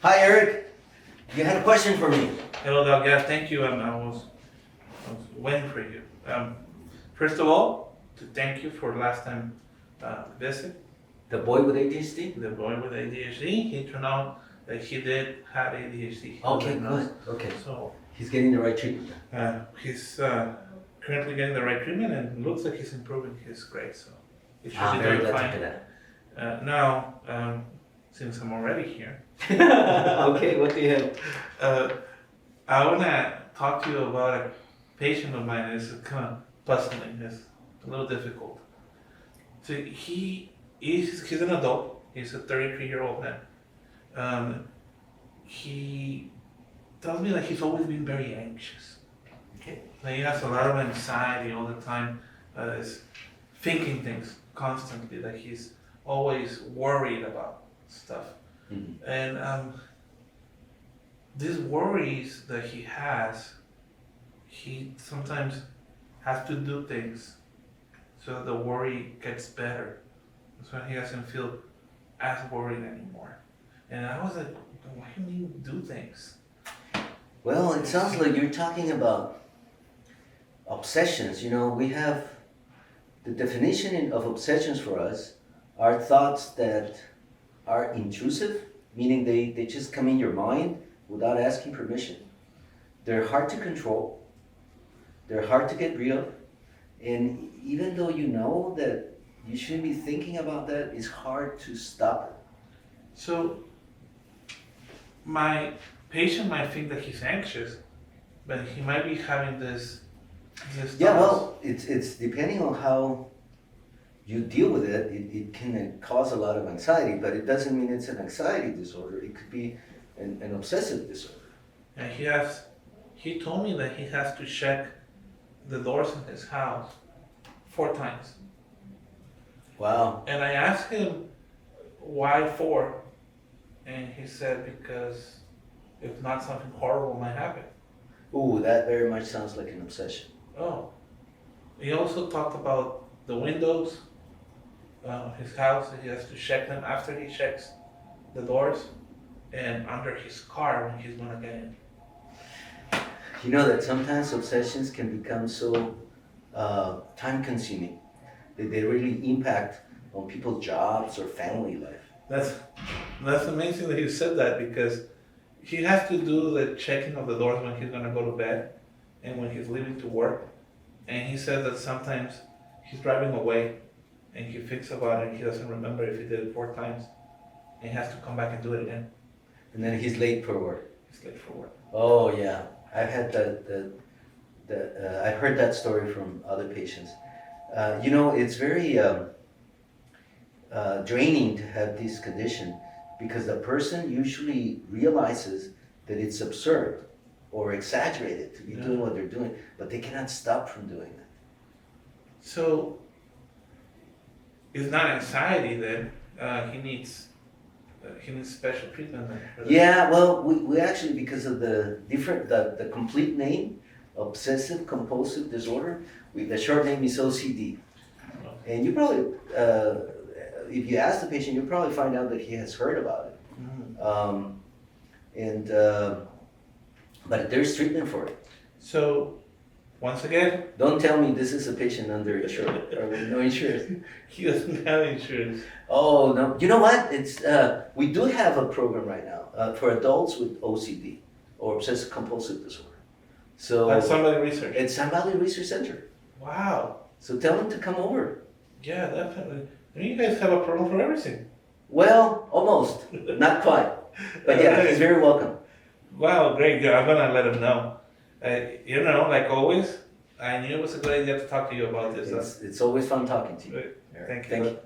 Hi, Eric. You had a question for me. Hello, Doc. Yeah, thank you. I was waiting for you. First of all, to thank you for last time visit. The boy with ADHD? The boy with ADHD, he turned out that he did have ADHD. Okay, good. Okay. So He's getting the right treatment. he's currently getting the right treatment and looks like he's improving his grades. So he should be Very doing glad to fine. hear Now, since I'm already here, that. Okay, what do you have? I want to talk to you about a patient of mine. It's kind of puzzling. It's a little difficult. So he's an adult. He's a 33-year-old man. He tells me that he's always been very anxious. Okay. Like he has a lot of anxiety all the time. Is thinking things constantly. Like he's always worried about stuff. Mm-hmm. And these worries that he sometimes has to do things so the worry gets better. So he doesn't feel as worried anymore. And I was like, why do you do things? Well, it sounds like you're talking about obsessions. You know, we have the definition of obsessions for us are thoughts that are intrusive, meaning they just come in your mind without asking permission. They're hard to control. They're hard to get rid of. And even though you know that you shouldn't be thinking about that, it's hard to stop it. So my patient might think that he's anxious, but he might be having this Yeah, thoughts. well, it's depending on how you deal with it, it can cause a lot of anxiety, but it doesn't mean it's an anxiety disorder. It could be an obsessive disorder. And he told me that he has to check the doors in his house 4 times. Wow. And I asked him why 4, and he said because if not, something horrible might happen. Ooh, that very much sounds like an obsession. Oh. He also talked about the windows, his house. He has to check them after he checks the doors, and under his car when he's gonna get in. You know that sometimes obsessions can become so time-consuming that they really impact on people's jobs or family life. That's amazing that you said that, because he has to do the checking of the doors when he's gonna go to bed and when he's leaving to work. And he said that sometimes he's driving away and he thinks about it and he doesn't remember if he did it 4 times, and he has to come back and do it again. And then he's late for work. He's late for work. Oh yeah, I've had I've heard that story from other patients. You know, it's very draining to have this condition because the person usually realizes that it's absurd or exaggerated to be doing what they're doing, but they cannot stop from doing it. So it's not anxiety then. He needs special treatment then for that. Yeah, well, we actually, because of the complete name, Obsessive-Compulsive Disorder, the short name is OCD. And you probably, if you ask the patient, you'll probably find out that he has heard about it. Mm-hmm. But there's treatment for it. So once again, Don't tell me this is a patient under insurance or with no insurance. he doesn't have insurance. Oh no! You know what? It's we do have a program right now for adults with OCD or obsessive compulsive disorder. So That's somebody research. it's Sun Valley Research Center. Wow. So tell them to come over. Yeah, definitely. You guys have a program for everything. Well, almost, not quite, but yeah, he's very welcome. Wow, great. Yeah, I'm gonna let him know. Like always, I knew it was a good idea to talk to you about this. It's always fun talking to you. Thank you. Thank you.